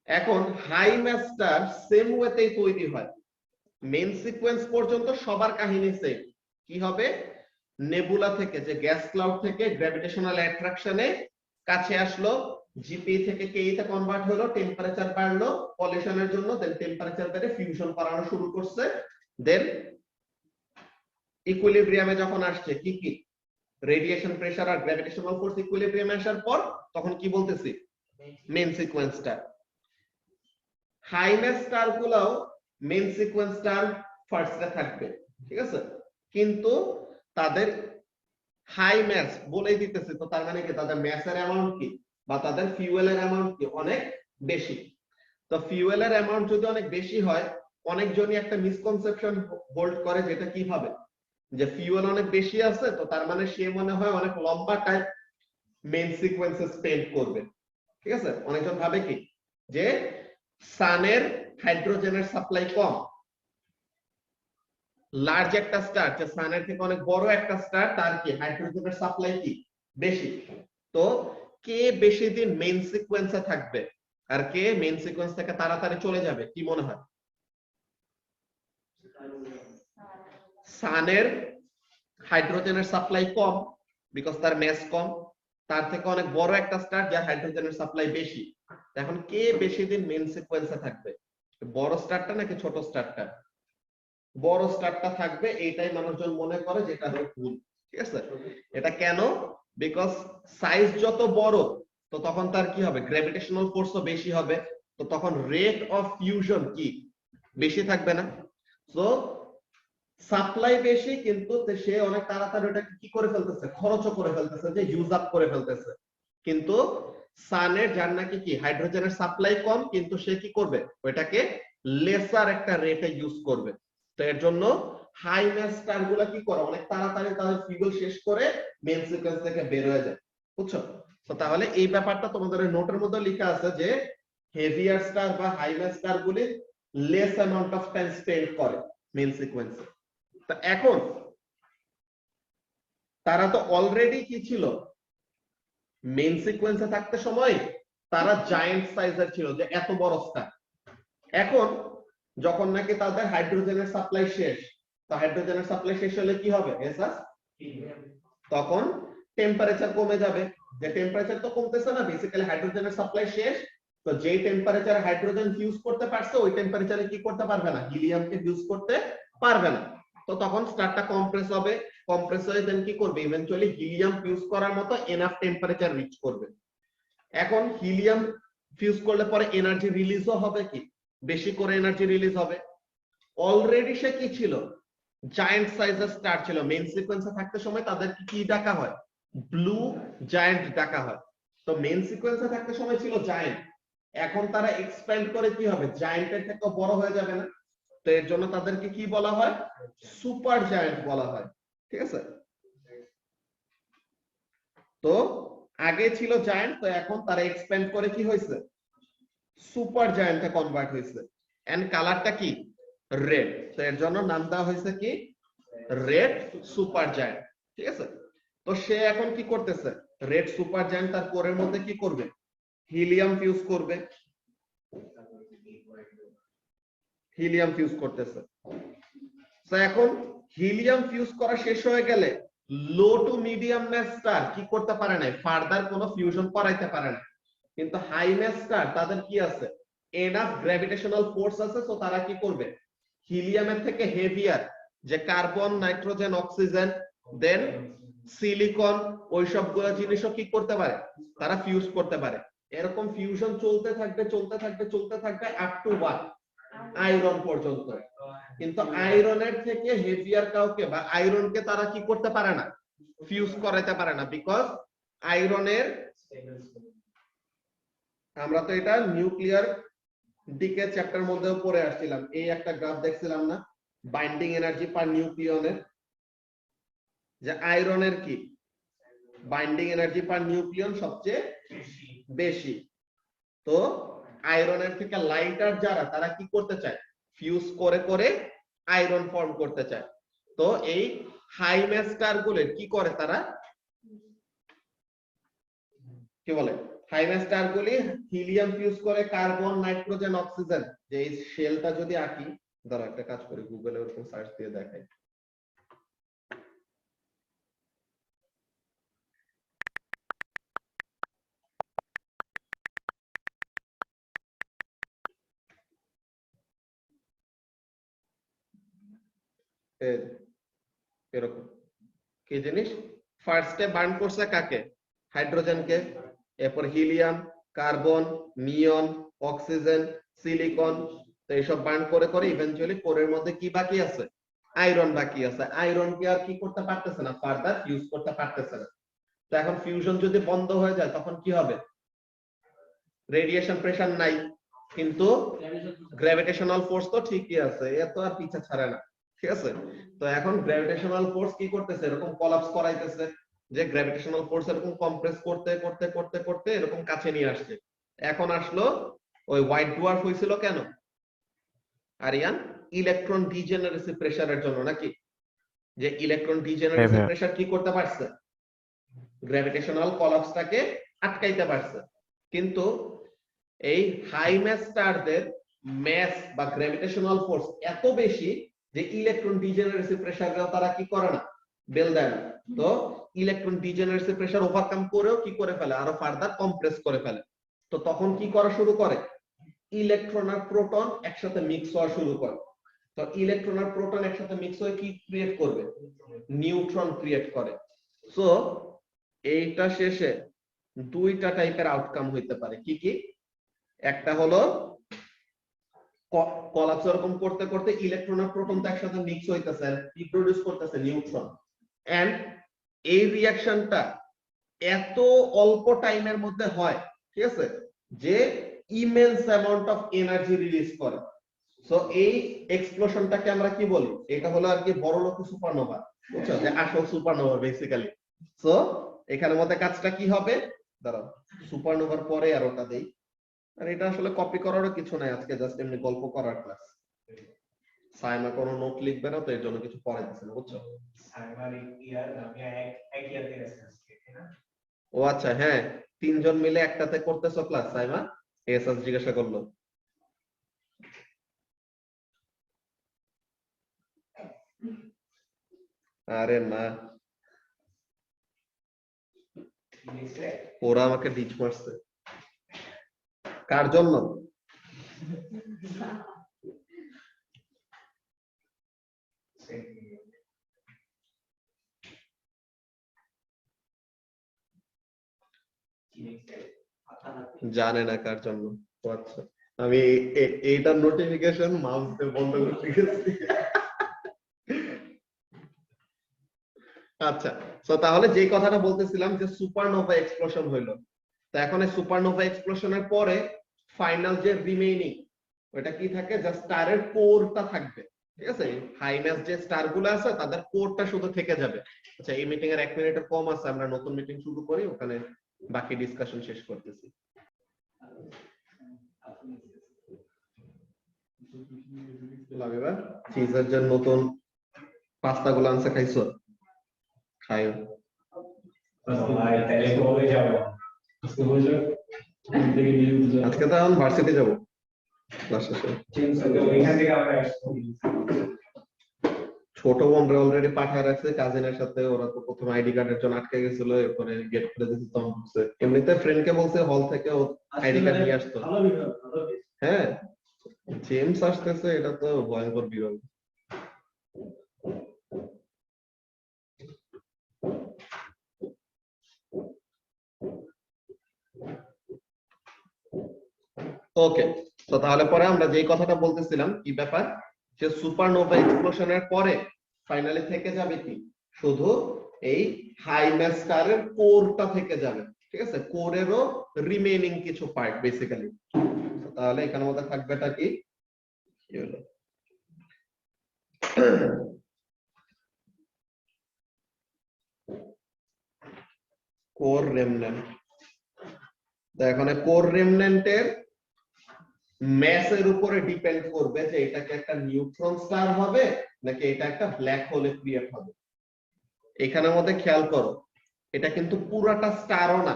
[SPEAKER 2] এখন হাই ম্যাস স্টার সেম ওয়েতেই তৈরি হয়, মেইন সিকোয়েন্স পর্যন্ত সবার কাহিনী সেম। কি হবে, নেবুলা থেকে, যে গ্যাস ক্লাউড থেকে গ্র্যাভিটেশনাল অ্যাট্রাকশনে কাছে আসলো, জিপি থেকে কেই তে কনভার্ট হলো, টেম্পারেচার বাড়লো পলিউশনের জন্য, দেন টেম্পারেচার বেড়ে ফিউশন করানো শুরু করছে, দেন ইকুইলিব্রিয়ামে যখন আসছে, কি কি রেডিয়েশন, প্রেসার আর গ্র্যাভিটেশনাল ফোর্স ইকুইলিব্রিয়ামে আসার পর তখন কি বলতেছি, মেইন সিকোয়েন্সটা। হাই ম্যাস স্টার গুলাও মেইন সিকোয়েন্স স্টার ফার্স্টে থাকবে, ঠিক আছে, কিন্তু তাদের হাই ম্যাস বলেই দিতেছি, তো তার মানে কি তাদের ম্যাসের অ্যামাউন্ট কি বা তাদের ফিউয়েলের অ্যামাউন্ট কি অনেক বেশি। তো ফিউয়েলের অ্যামাউন্ট যদি অনেক বেশি হয়, অনেকজনই একটা মিসকনসেপশন হোল্ড করে, যেটা কি ভাবে যে ফিউয়েল অনেক বেশি আছে, তো তার মানে সে মনে হয় অনেক লম্বা টাইম মেইন সিকোয়েন্সে স্পেন্ড করবে। ঠিক আছে, অনেকজন ভাবে কি যে সানের হাইড্রোজেনের সাপ্লাই কম, লার্জ একটা স্টার, যে সানের থেকে অনেক বড় একটা স্টার, তার কি হাইড্রোজেনের সাপ্লাই কি বেশি। তো কে বেশি দিন মেইন সিকোয়েন্সে থাকবে আর কে মেইন সিকোয়েন্স থেকে তাড়াতাড়ি চলে যাবে, কি মনে হয়? সানের হাইড্রোজেনের সাপ্লাই কম, বিকজ তার ম্যাস কম, তার থেকে অনেক বড় একটা স্টার যার হাইড্রোজেনের সাপ্লাই বেশি। এখন কে বেশি দিন মেইন সিকোয়েন্সে থাকবে, বড় স্টারটা নাকি ছোট স্টারটা? বড় স্টারটা থাকবে, এইটাই মানুষজন মনে করে, যেটা হলো ভুল। ঠিক আছে, এটা কেন, বিকজ সাইজ যত বড় তো তখন তার কি হবে, গ্র্যাভিটেশনাল ফোর্সও বেশি হবে, তো তখন রেট অফ ফিউশন কি বেশি থাকবে না। সো সাপ্লাই বেশি কিন্তু সে অনেক তাড়াতাড়ি ওটাকে কি করে ফেলতেছে, খরচও করে ফেলতেছে, যে ইউজ আপ করে ফেলতেছে। কিন্তু সানের যার নাকি কি হাইড্রোজেনের সাপ্লাই কম, কিন্তু সে কি করবে, ওইটাকে লেসার একটা রেটে ইউজ করবে। তো এর জন্য হাই ম্যাস স্টার গুলা কি করে, অনেক তাড়াতাড়ি তাদের ফিউল শেষ করে মেইন সিকোয়েন্স থেকে বের হয়ে যায়, বুঝছো? তো তাহলে এই ব্যাপারটা তোমাদের নোটের মধ্যে লেখা আছে যে হেভিয়ার স্টার বা হাই ম্যাস স্টার গুলি less amount of time spend করে মেইন সিকোয়েন্সে। তো এখন তারা তো অলরেডি কি ছিল, মেইন সিকোয়েন্সে থাকতে সময় তারা জায়ান্ট সাইজের ছিল, যে এত বড় স্টার। এখন যখন নাকি তাদের হাইড্রোজেনের সাপ্লাই শেষ, তো হাইড্রোজেনের সাপ্লাই শেষ হলে কি হবে এসাস, তখন টেম্পারেচার কমে যাবে। যে টেম্পারেচার তো কমতেছে না, বেসিক্যালি হাইড্রোজেনের সাপ্লাই শেষ। তো যেই টেম্পারেচারে হাইড্রোজেন ফিউজ করতে পারছে, ওই টেম্পারেচারে কি করতে পারবে না, হিলিয়ামকে ফিউজ করতে পারবে না। তো তখন স্টারটা কম্প্রেস হবে, কম্প্রেস হয়ে দেন কি করবে, ইভেন্চুয়ালি হিলিয়াম ফিউজ করার মতো এনাফ টেম্পারেচার রিচ করবে। এখন হিলিয়াম ফিউজ করলে পরে এনার্জি রিলিজও হবে, কি বেশি করে এনার্জি রিলিজ হবে। অলরেডি সে কি ছিল, জায়ান্ট সাইজের স্টার ছিল, মেইন সিকোয়েন্সে থাকতে সময় তাদেরকে কি ডাকা হয়, ব্লু জায়ান্ট ডাকা হয়। তো মেইন সিকোয়েন্সে থাকতে সময় ছিল জায়ান্ট, এখন তারা এক্সপ্যান্ড করে কি হবে, জায়ান্টের থেকে বড় হয়ে যাবে না। তো এর জন্য তাদেরকে কি বলা হয়, সুপার জায়ান্ট বলা হয়, ঠিক আছে? তো আগে ছিল জায়ান্ট, তো এখন তারা এক্সপ্যান্ড করে কি হয়েছে, সুপার জায়ান্টে কনভার্ট হয়েছে। এন্ড কালারটা কি, রেড। তো এর জন্য নাম দেওয়া হয়েছে কি, রেড সুপার জায়ান্ট, ঠিক আছে? তো সে এখন কি করতেছে, রেড সুপার জায়ান্ট তার কোরের মধ্যে কি করবে, হিলিয়াম ফিউজ করবে, হিলিয়াম ফিউজ করতেছে। তো এখন হিলিয়াম ফিউজ করা শেষ হয়ে গেলে low to medium mass star কি করতে পারে না, ফার্দার কোনো ফিউশন করাইতে পারে না। কিন্তু হাই ম্যাস স্টার তাদের কি আছে, এনাফ গ্র্যাভিটেশনাল ফোর্স আছে, তো তারা কি করবে, হিলিয়ামের থেকে হেভিয়ার যে কার্বন, নাইট্রোজেন, অক্সিজেন, দেন সিলিকন, ওই সবগুলো জিনিসও কি করতে পারে, তারা ফিউজ করতে পারে। এরকম ফিউশন চলতে থাকবে চলতে থাকবে চলতে থাকবে আপ টু ওয়াট, আয়রন পর্যন্ত। কিন্তু আয়রনের থেকে হেভিয়ার কাউকে বা আয়রনকে তারা কি করতে পারে না, ফিউজ করাইতে পারে না, বিকজ আয়রনের, আমরা তো এটা নিউক্লিয়ার দিকে চ্যাপ্টার মধ্যেও পড়ে আসছিলাম, এই একটা গ্রাফ দেখছিলাম না, বাইন্ডিং এনার্জি পার নিউক্লিয়নের, যে আয়রনের কি বাইন্ডিং এনার্জি পার নিউক্লিয়ন সবচেয়ে বেশি। তো আয়রনের থেকে লাইটার যারা, তারা কি করতে চায়, ফিউজ করে করে আয়রন ফর্ম করতে চায়। তো এই হাই ম্যাস স্টার গুলো কি করে, তারা কি বলে, হাই ম্যাস স্টার গুলি হিলিয়াম ফিউজ করে কার্বন, নাইট্রোজেন, অক্সিজেন। যে এই শেলটা যদি আঁকি, ধরো একটা কাজ করি, গুগলে ওরকম সার্চ দিয়ে দেখাই। এরকম কি জিনিস, ফার্স্টে বার্ন করছে কাকে, হাইড্রোজেনকে, এরপর হিলিয়াম, কার্বন, নিয়ন, অক্সিজেন, সিলিকন। তো এইসব বার্ন করে করে ইভেন্চুয়ালি কোরের মধ্যে কি বাকি আছে, আয়রন বাকি আছে। আয়রন কি আর কি করতে পারতেছে না, ফার্দার ইউজ করতে পারতেছে না। তো এখন ফিউশন যদি বন্ধ হয়ে যায় তখন কি হবে, রেডিয়েশন প্রেসার নাই, কিন্তু গ্র্যাভিটেশনাল ফোর্স তো ঠিকই আছে, এত আর পিছা ছাড়ে না, ঠিক আছে? তো এখন গ্র্যাভিটেশনাল ফোর্স কি করতেছে, এরকম কোলাপস করাইতেছে, যে গ্র্যাভিটেশনাল ফোর্স এরকম কম্প্রেস করতে করতে করতে করতে এরকম কাছে নিয়ে আসছে। এখন আসলো ওই হোয়াইট ডুয়ার্ফ হয়েছিল কেন, আরিয়ান, ইলেকট্রন ডিজেনারেসি প্রেসারের জন্য নাকি? যে ইলেকট্রন ডিজেনারেসি প্রেসার কি করতে পারছে, গ্র্যাভিটেশনাল কোলাপসটাকে আটকাইতে পারছে। কিন্তু এই হাই ম্যাস স্টারদের ম্যাস বা গ্র্যাভিটেশনাল ফোর্স এত বেশি যে ইলেকট্রন ডিজেনারেসি প্রেসারও তারা কি করে না, বেল দেয় না। তো ইলেকট্রন ডিজেনারেসি প্রেসার ওভারকাম করেও কি করে ফেলে, আরো ফার্দার কম্প্রেস করে ফেলে। তো তখন কি করা শুরু করে, ইলেকট্রন আর প্রোটন একসাথে মিক্স হওয়া শুরু করে। তো ইলেকট্রন আর প্রোটন একসাথে মিক্স হয়ে কি ক্রিয়েট করবে, নিউট্রন ক্রিয়েট করে। সো এইটা শেষে দুইটা টাইপের আউটকাম হইতে পারে, কি কি, একটা হলো কলাপস এরকম করতে করতে ইলেকট্রন আর প্রোটন তো একসাথে মিক্স হইতেছে আর কি প্রোডিউস করতেছে নিউট্রন। এন্ড এই রিঅ্যাকশনটা এত অল্প টাইমের মধ্যে হয়, ঠিক আছে, যে immense amount of energy release করে। সো এই এক্সপ্লোশনটাকে আমরা কি বলি, এটা হলো আর কি বড়লোক সুপারনোভা, বুঝছো, যে আসল সুপারনোভা বেসিক্যালি। সো এখানের মধ্যে কাজটা কি হবে, দাঁড়াও সুপারনোভার পরে আর ওটা দেই। আর এটা আসলে কপি করারও কিছু নাই, আজকে জাস্ট এমনি গল্প করার ক্লাস। সাইমা কোনো নোট লিখবে না তো এর জন্য কিছু পড়াই দিচ্ছে না, বুঝছো। ও আচ্ছা, হ্যাঁ, তিনজন মিলে একটাতে করতেছো ক্লাস, সাইমা এসএস জিজ্ঞাসা করলো। আরে না, ওরা আমাকে ডিচ মারছে। কার জন্য? জানে না কার জন্য। ও আচ্ছা, আমি এইটার নোটিফিকেশন মাউস দিয়ে বন্ধ করতে গেছি। আচ্ছা, তো তাহলে যে কথাটা বলতেছিলাম যে সুপারনোভা এক্সপ্লোশন হইলো, তো এখন এই সুপারনোভা এক্সপ্লোশনের পরে ফাইনাল যে রিমেইনিং ওটা কি থাকে, জাস্ট স্টারের কোরটা থাকবে, ঠিক আছে। হাই ম্যাস যে স্টার গুলো আছে তাদের কোরটা শুধু থেকে যাবে। আচ্ছা, এই মিটিং এর 1 মিনিটের কম আছে, আমরা নতুন মিটিং শুরু করি, ওখানে বাকি ডিসকাশন শেষ করতেছি। লাভিবা চিজের যে নতুন পাস্তা গুলো আনছে খাইছো? খাইও। আজকে তো এখন ভার্সিটি যাবো ক্লাস শেষে। ছোট বোনরা অলরেডি পাঠায় রাখছে কাজিনের সাথে, ওরা তো প্রথমে আইডি কার্ডের জন্য আটকে গেছিল, এরপরে গেট খুলে দিতে তখন ঢুকছে। এমনিতে ফ্রেন্ডকে বলছে হল থেকে ও আইডি কার্ড নিয়ে আসতো। হ্যাঁ, জেমস আসতেছে, এটা তো ভয়ঙ্কর বিরল। ওকে, তো তাহলে পরে আমরা যে কথাটা বলতেছিলাম কি ব্যাপার, যে সুপারনোভা এক্সপ্লোশনের পরে ফাইনালি থেকে যাবে কি, শুধু এই হাই ম্যাস স্টারের কোরটা থেকে যাবে, ঠিক আছে, কোরেরও রিমেইনিং কিছু পার্ট বেসিক্যালি। তাহলে এখানের মধ্যে থাকবেটা কি হলো, কোর রেমন্যান্ট। এখন কোর রেমন্যান্টের ম্যাসের উপরে ডিপেন্ড করবে যে এটাকে একটা নিউট্রন স্টার হবে নাকি এটা একটা ব্ল্যাক হোলে ক্রিয়েট হবে। এখানের মধ্যে খেয়াল করো, এটা কিন্তু পুরাটা স্টারও না,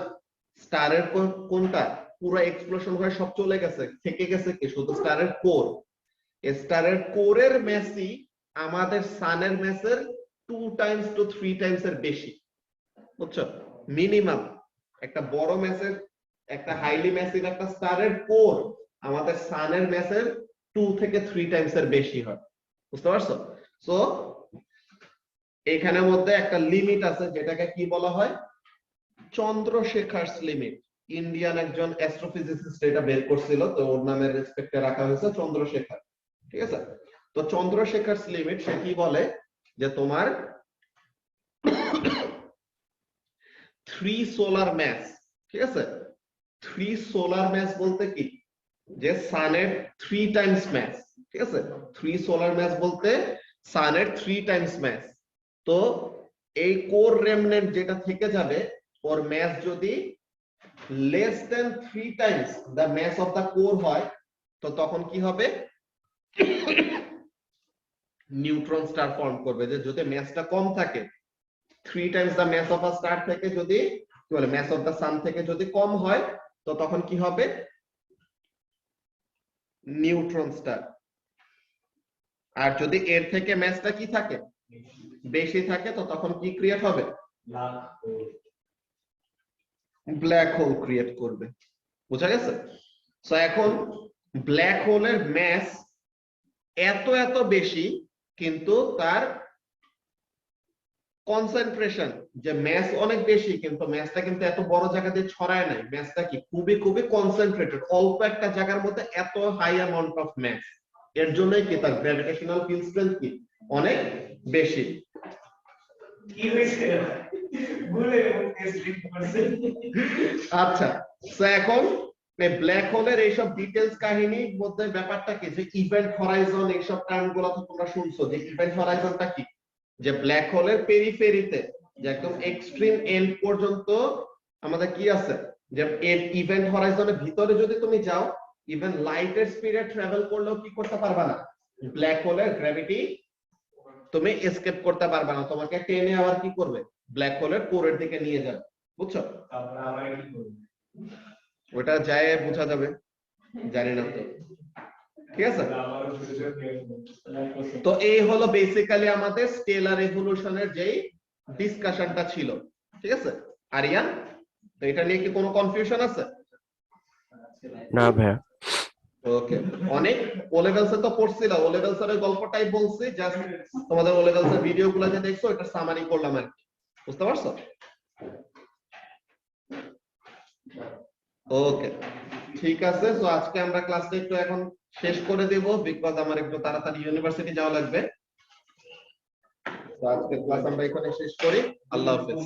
[SPEAKER 2] স্টারের কোনটা পুরো এক্সপ্লোশন হয়ে সব চলে গেছে, থেকে গেছে কি শুধু স্টারের কোর। স্টারের কোরের ম্যাসই আমাদের সানের ম্যাসের 2 টাইমস টু 3 টাইমস এর বেশি, বুঝছো। মিনিমাম একটা বড় ম্যাসের, একটা হাইলি ম্যাসিভ একটা স্টারের কোর আমাদের সানের ম্যাসের 2 থেকে 3 টাইমস এর বেশি হয়, বুঝতে পারছো। সো এখানের মধ্যে একটা লিমিট আছে যেটাকে কি বলা হয়, চন্দ্রশেখরস লিমিট। ইন্ডিয়ান একজন অ্যাস্ট্রোফিজিসিস্ট এটা বের করছিল, তো ওর নামের রেসপেক্টে রাখা হয়েছে চন্দ্রশেখর, ঠিক আছে। তো চন্দ্রশেখরস লিমিট সে কি বলে যে তোমার 3 সোলার ম্যাস, ঠিক আছে। 3 সোলার ম্যাস বলতে কি, যে সানের 3 টাইমস ম্যাস, ঠিক আছে। 3 সোলার ম্যাস বলতে সানের 3 টাইমস ম্যাস। তো এই কোর রেমনেন্ট যেটা থেকে যাবে, ওর ম্যাস যদি less than 3 times the mass of the core হয়, তো তখন কি হবে, নিউট্রন স্টার ফর্ম করবে। যে যদি ম্যাসটা কম থাকে, 3 times the mass of a star থেকে যদি কি বলে ম্যাস অফ দা সান থেকে যদি কম হয়, তো তখন কি হবে, নিউট্রন স্টার। আর যদি এর থেকে ম্যাসটা কি থাকে, বেশি থাকে, তো তখন কি ক্রিয়েট হবে, ব্ল্যাক হোল ক্রিয়েট করবে। বুঝা গেছে। সো এখন ব্ল্যাক হোলের ম্যাস এত এত বেশি, কিন্তু তার কনসেন্ট্রেশন, যে ম্যাস অনেক বেশি কিন্তু ম্যাসটা কিন্তু এত বড় জায়গা দিয়ে ছড়ায় নাই, ম্যাসটা কি খুবই খুবই কনসেন্ট্রেটেড, অল্প একটা জায়গার মধ্যে এত হাই অ্যামাউন্ট অফ ম্যাস। এর জন্যই কি তার গ্র্যাভিটেশনাল ফিল্ড স্ট্রেংথ কি অনেক বেশি।
[SPEAKER 1] কি হয়েছে ভুলে স্লিপ করছে।
[SPEAKER 2] আচ্ছা, তো এখন ব্ল্যাক হোলের এইসব ডিটেইলস কাহিনীর মধ্যে ব্যাপারটা কি যে ইভেন্ট হরাইজন এইসব টার্মগুলো তো তোমরা শুনছো যে ইভেন্ট হরাইজনটা কি, যে ব্ল্যাক হোলের পেরিফেরিতে যে একদম এক্সট্রিম এন্ড পর্যন্ত আমাদের কি আছে, যে ইভেন্ট হরাইজনের ভিতরে যদি তুমি যাও ইভেন লাইটের স্পিডে ট্রাভেল করলেও কি করতে পারবা না, ব্ল্যাক হোলের গ্র্যাভিটি তুমি এসকেপ করতে পারবা না, তোমাকে টেনে আবার কি করবে ব্ল্যাক হোলের কোরের দিকে নিয়ে যাবে। বুঝছো?
[SPEAKER 3] তারপরে আবার কি করব?
[SPEAKER 2] ওটা যায় বোঝা যাবে, জানি না তো। ঠিক আছে,
[SPEAKER 3] আবারও ছোট ছোট নিয়ে
[SPEAKER 2] তো এই হলো বেসিক্যালি আমাদের স্টেলার এভলিউশনের যেই ডিসকাশনটা ছিল। ঠিক আছে আরিয়ান, তো এটা নিয়ে কি কোনো কনফিউশন আছে?
[SPEAKER 4] না ভাইয়া।
[SPEAKER 2] ওকে, অনেক ও লেভেলসে তো পড়ছিল, ও লেভেলসের গল্পটাই বলছি, জাস্ট তোমাদের ও লেভেলসের ভিডিওগুলো যে দেখছো এটা সামারি করলাম আর কি, বুঝতে পারছো? ওকে ঠিক আছে, তো আজকে আমরা ক্লাসটা একটু এখন শেষ করে দেব বিকজ আমার একটু তাড়াতাড়ি ইউনিভার্সিটি যাওয়া লাগবে। তো আজকের ক্লাস আমরা এখানে শেষ করি। আল্লাহ হাফেজ।